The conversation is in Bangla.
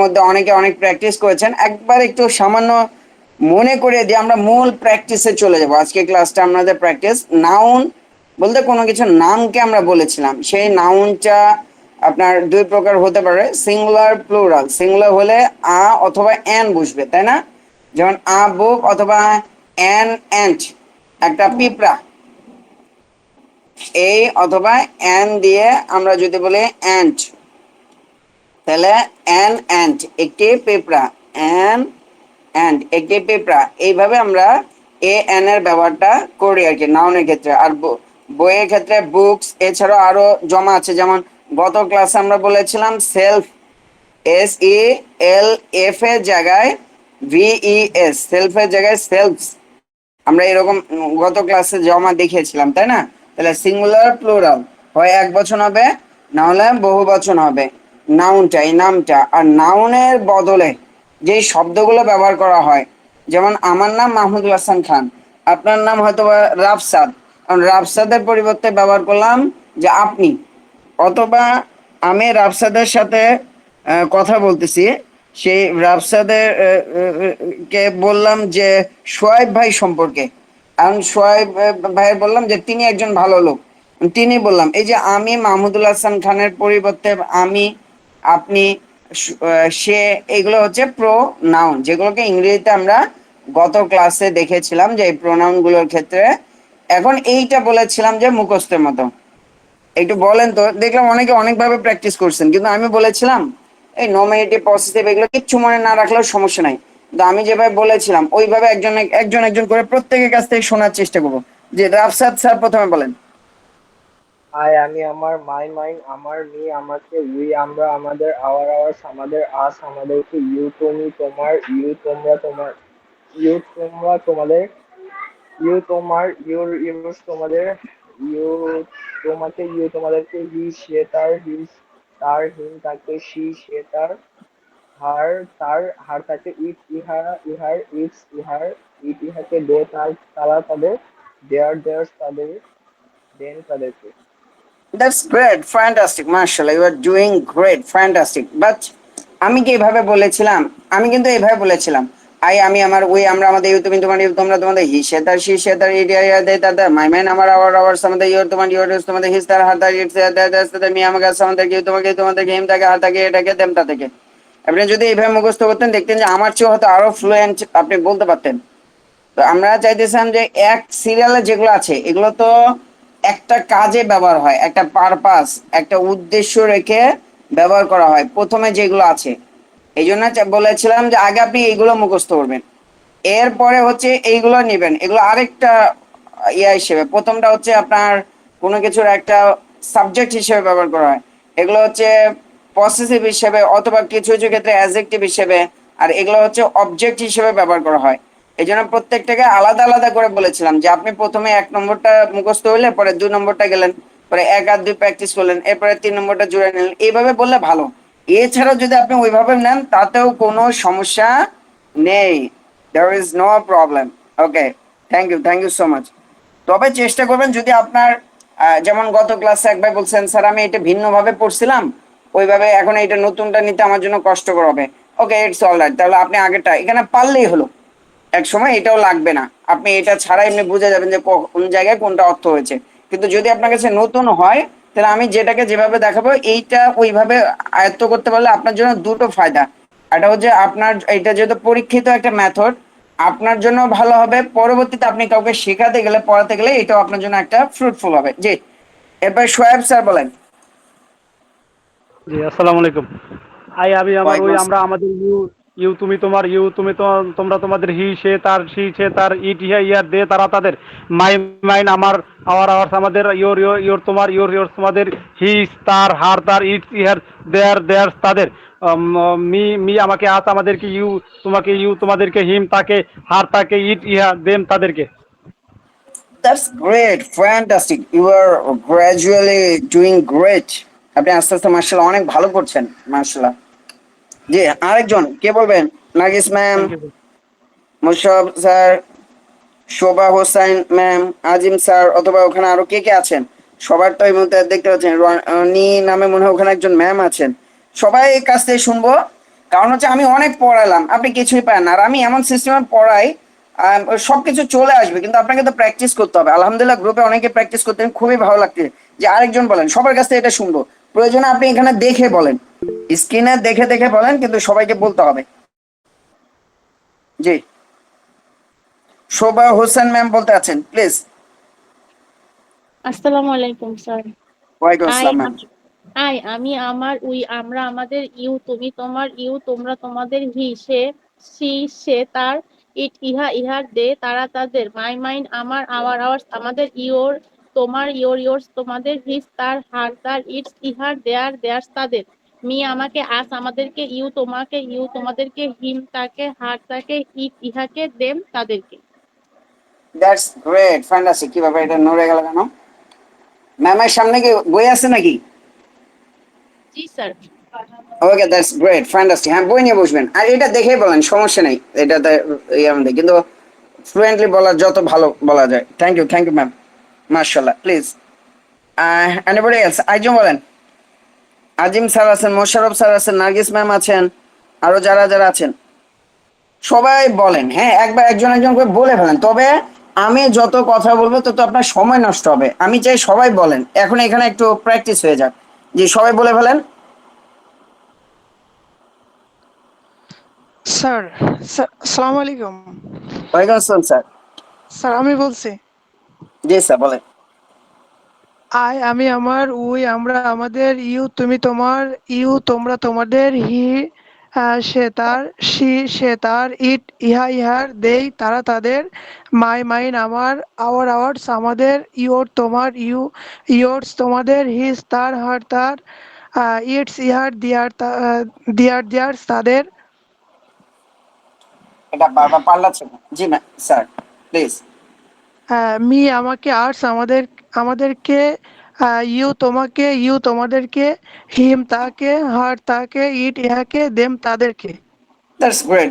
মধ্যে অনেকে অনেক প্র্যাকটিস করেছেন, একবার একটু সামান্য মনে করে দিয়ে আমরা মূল প্র্যাকটিসে চলে যাব। আজকে ক্লাসটা আমাদের প্র্যাকটিস। নাউন বলতে কোনো কিছু নামকে আমরা বলেছিলাম, সেই নাউনটা আপনার দুই প্রকার হতে পারে, সিঙ্গুলার প্লুরাল। সিঙ্গুলার হলে আ অথবা এন বসবে, তাই না? যেমন আ বুক অথবা এন এন্ট, একটা পিঁপড়া। এই অথবা এন দিয়ে আমরা যদি বলি এন্ট, তাহলে অ্যান অ্যান্ট একটি পিঁপড়া, অ্যান অ্যান্ড একটি পিঁপড়া। এইভাবে আমরা এ এন এর ব্যবহারটা করি আর কি নাউনের ক্ষেত্রে। আর বইয়ের ক্ষেত্রে বুকস, এছাড়াও আরো জমা আছে। যেমন গত ক্লাসে আমরা বলেছিলাম সেলফ, SELF এর জায়গায় VES, সেলফের জায়গায় সেলফস। আমরা এরকম গত ক্লাসে জমা দেখিয়েছিলাম, তাই না? তাহলে সিঙ্গুলার প্লুরাল হয় এক বচন হবে, না হলে বহু বচন হবে নাউনটা, এই নামটা। আর নাউনের বদলে যেই শব্দগুলো ব্যবহার করা হয়, যেমন আমার নাম মাহমুদুল হাসান খান, আপনার নাম হয়তো রাফসাদ, রাফসাদের পরিবর্তে ব্যবহার করলাম যে আপনি। অথবা আমি রাফসাদের সাথে কথা বলতেছি, সেই রাফসাদের কে বললাম যে সোয়াইব ভাই সম্পর্কে। কারণ সোয়াইব ভাইয়ের বললাম যে তিনি একজন ভালো লোক, তিনি বললাম। এই যে আমি মাহমুদুল হাসান খানের পরিবর্তে আমি, আপনি, সে, এগুলো হচ্ছে প্রো নাউন, যেগুলোকে ইংরেজিতে আমরা গত ক্লাসে দেখেছিলাম যে এই প্রোনাউন গুলোর ক্ষেত্রে। এখন এইটা বলেছিলাম যে মুখস্থের মতো। একটু বলেন তো, দেখলাম অনেকে অনেকভাবে প্র্যাকটিস করছেন, কিন্তু আমি বলেছিলাম এই নমিনেটিভ পজিটিভ এগুলো কিচ্ছু মনে না রাখলেও সমস্যা নাই। কিন্তু আমি যেভাবে বলেছিলাম ওইভাবে একজন একজন একজন করে প্রত্যেকের কাছ থেকে শোনার চেষ্টা করবো। যে রাফসাদ স্যার প্রথমে বলেন। আই, আমি, আমার, মাই, মাইন, আমার, মি, আমাকে, উই, আমরা, আমাদের, আওয়ার, আওয়ার্স, আমাদের, আস, আমাদেরকে, ইউ, তুমি, তোমার, ইউ, তোমরা, তোমার, ইউ, তোমরা, তোমাদের, ইউ, তোমার, ইউর, ইউরস, তোমাদের, ইউ, তোমাকে, ইউ, তোমাদেরকে, হি, সে, তার, হিস, তার, হিম, তাকে, সি, সে, তার, হার, তার, হার, তাকে, ইট, ইহা, ইহার, ইটস, ইহার, ইট, ইহাকে, দে, তার, তারা, তাদের, দেয়ার, দেয়ার্স, তাদের, দেন, তাদেরকে। দ্যাটস গ্রেট, ফ্যান্টাস্টিক, মার্শাল্লাহ, you are doing great, fantastic. But আমি কি এভাবে বলেছিলাম? আমি কিন্তু এভাবে বলেছিলাম, আই, আমি, আমার, উই, আমরা, আমাদের, ইউ, তুমি, তোমার, ইউ, তোমরা, তোমাদের, হি, সে, তার, সি, সে, তার, ইট, ইয়া, দে, তাদের, মাই, মাইন, আমার, আওয়ার, আওয়ার্স, আমাদের, ইউর, তোমার, ইউর, ইউস, তোমাদের, হিস, তার, হার, তার, ইটস, দ্যাটস, তাদের, মি, আমাকে, আস, আমাদের, ইউ, তোমাকে, তোমাদের, হিম, তাকে, হার, তাকে, এটাকে, দেম, তাদেরকে। আপনি যদি এইভাবে মুখস্থ করতেন, দেখতেন যে আমার চেয়ে হয়তো আরো ফ্লুয়েন্ট আপনি বলতে পারতেন। তো আমরা চাইতেছিলাম যে এক সিরিয়ালে যেগুলো আছে এগুলো তো একটা কাজে ব্যবহার হয়, একটা পারপাস, একটা উদ্দেশ্য রেখে ব্যবহার করা হয় প্রথমে যেগুলো আছে। এই জন্য বলেছিলাম যে আগে আপনি এইগুলো মুখস্থ করবেন, এরপরে হচ্ছে এইগুলো নেবেন। এগুলো আরেকটা ইয়া হিসেবে, প্রথমটা হচ্ছে আপনার কোনো কিছুর একটা সাবজেক্ট হিসেবে ব্যবহার করা হয়, এগুলো হচ্ছে পসেসিভ হিসেবে অথবা কিছু কিছু ক্ষেত্রে অ্যাডজেক্টিভ হিসেবে, আর এগুলো হচ্ছে অবজেক্ট হিসেবে ব্যবহার করা হয়। এই জন্য প্রত্যেকটাকে আলাদা আলাদা করে বলেছিলাম যে আপনি প্রথমে এক নম্বরটা মুখস্থ হইলে পরে দুই নম্বরটা গেলেন, পরে এক আর দুই প্র্যাকটিস করলেন, এরপরে তিন নম্বরটা জুড়ে নিলেন, এইভাবে বললে ভালো। এছাড়াও যদি আপনি ওইভাবে নেন তাতেও কোনো সমস্যা নেই, there is no problem. Okay, thank you so much. তবে চেষ্টা করবেন যদি আপনার যেমন গত ক্লাসে একবার বলছেন স্যার আমি এটা ভিন্নভাবে পড়ছিলাম, ওইভাবে এখন এইটা নতুনটা নিতে আমার জন্য কষ্টকর হবে। ওকে, ইটস অল রাইট, তাহলে আপনি আগেরটা এখানে পারলেই হলো। এক সময় এটাও লাগবে না, আপনি এটা ছাড়া এমনি বুঝে যাবেন যে কোন জায়গায় কোনটা অর্থ হয়েছে। কিন্তু যদি আপনার কাছে নতুন হয়, তাহলে আমি যেটাকে যেভাবে দেখাবো এইটা ওইভাবে আয়ত্ত করতে পারলে আপনার জন্য দুটো ফায়দা। একটা হচ্ছে আপনার এটা যেহেতু পরীক্ষিত একটা মেথড, আপনার জন্য ভালো হবে, পরবর্তীতে আপনি কাউকে শেখাতে গেলে পড়াতে গেলে এটাও আপনার জন্য একটা ফ্রুটফুল হবে। জি, এরপর সোয়েব স্যার বলেন। জি, আসসালামু আলাইকুম। আই, আমি, আমার, ওয়ালাইকুম ওই, আমরা, আসসালাম। আমাদের, ইউ, ইউ, তুমি, তোমার, ইউ, তুমি, তোমরা, তোমাদের, হি, সে, তার, সি, সে, তার, ইট, ইহা, ইয়ার, দে, তারা, তাদের, মাই, মাইন, আমার, আওয়ার, আওয়ার্স, আমাদের, ইয়োর, ইয়োর, ইয়োর, তোমার, ইয়োর, ইয়োর্স, তোমাদের, হিস, তার, হার, তার, ইটস, ইহার, দেয়ার, দেয়ার্স, তাদের, মি, মি, আমাকে, আস, আমাদেরকে, ইউ, তোমাকে, ইউ, তোমাদেরকে, হিম, তাকে, হার, তাকে, ইট, ইহা, দেম, তাদেরকে। That's great, fantastic, you are gradually doing great. আপনি আস্তে আস্তে মার্শাল্লাহ অনেক ভালো করছেন, মার্শাল্লাহ। জি, আরেকজন কে বলবেন? Nargis ma'am, thank you. Musharraf sir, Shova Hossain ma'am, Azim sir, অথবা ওখানে আরো কে কে আছেন? সবার তো এই মুহূর্তে দেখতে পাচ্ছেন রনি নামে মনে হয় ওখানে একজন ম্যাম আছেন। সবাই কাছ থেকে শুনবো, কারণ হচ্ছে আমি অনেক পড়ালাম, আপনি কিছুই পান না। আর আমি এমন সিস্টেমে পড়াই সবকিছু চলে আসবে, কিন্তু আপনাকে তো প্র্যাকটিস করতে হবে। আলহামদুলিল্লাহ গ্রুপে অনেকে প্র্যাকটিস করতেন, খুবই ভালো লাগছে যে আরেকজন বলেন, সবার কাছ থেকে এটা শুনবো। প্রয়োজনে আপনি এখানে দেখে বলেন, স্ক্রিনে দেখে দেখে বলেন, কিন্তু সবাইকে বলতে হবে। জি, শোভা হোসেন ম্যাম বলতে আছেন, প্লিজ। আসসালামু আলাইকুম স্যার। ওয়ালাইকুম আই আসসালাম ম্যাম। আই আমি আমার উই আমরা আমাদের ইউ তুমি তোমার ইউ তোমরা তোমাদের হি সে সি সে তার ইট ইহা ইহার দে তারা তাদের মাই মাইন আমার আওয়ার আওয়ার্স আমাদের ইওর তোমার ইওর ইয়োর্স তোমাদের হিস তার হার তার ইটস ইহার দেয়ার দেয়ার্স তাদের মি আমাকে আস আমাদেরকে ইউ তোমাকে ইউ তোমাদেরকে হিম তাকে হার তাকে ইট ইহাকে দেম তাদেরকে। That's great, fantastic. কি ব্যাপার, এটা নড়ে গেল কেন? ম্যামের সামনে কি বই আছে নাকি? জি sir. Okay, that's great, fantastic. হ্যাঁ, বই নিয়ে বসবেন, আর এটা দেখেই বলেন, সমস্যা নেই। এটাতে আমাদের কিন্তু ফ্লুয়েন্টলি বলা যত ভালো বলা যায়। থ্যাংক ইউ ম্যাম, মার্শাল্লাহ। Please anybody else? আরেকজন বলেন। আজিম স্যার আছেন, মোশারফ স্যার আছেন, নার্গিস ম্যাম আছেন, আরো যারা যারা আছেন সবাই বলেন। হ্যাঁ, একবার একজন একজন করে বলে ফেলেন, তবে আমি যত কথা বলবো তত আপনার সময় নষ্ট হবে। আমি চাই সবাই বলেন, এখন এখানে একটু প্র্যাকটিস হয়ে যাক। জি, সবাই বলে ফেলেন। স্যার, আসসালামু আলাইকুম। ওয়ালাইকুম আসসালাম স্যার। স্যার আমি বলছি, জি স্যার, বলেন। আমি আমার, উই আমরা আমাদের, ইউ তুমি তোমার, ইউ তোমরা তোমাদের, হি সে তার, সি সে তার, ইট ইহা ইহার, দেই তারা তাদের, মাই মাইন আমার, আওয়ার আওয়ার্স আমাদের, ইয়োর তোমার, ইয়োর্স তোমাদের, হিজ তার, হার তার, ইটস ইহার দিয়ার্স তাদের। এটা বারবার পাল্লাচ্ছে না। জি ম্যাম, স্যার প্লিজ। মি আমাকে, আর্টস আমাদেরকে, ইউ তোমাকে, ইউ তোমাদেরকে, হিম তাকে, হার তাকে, ইট ইহাকে, দেম তাদেরকে। That's great.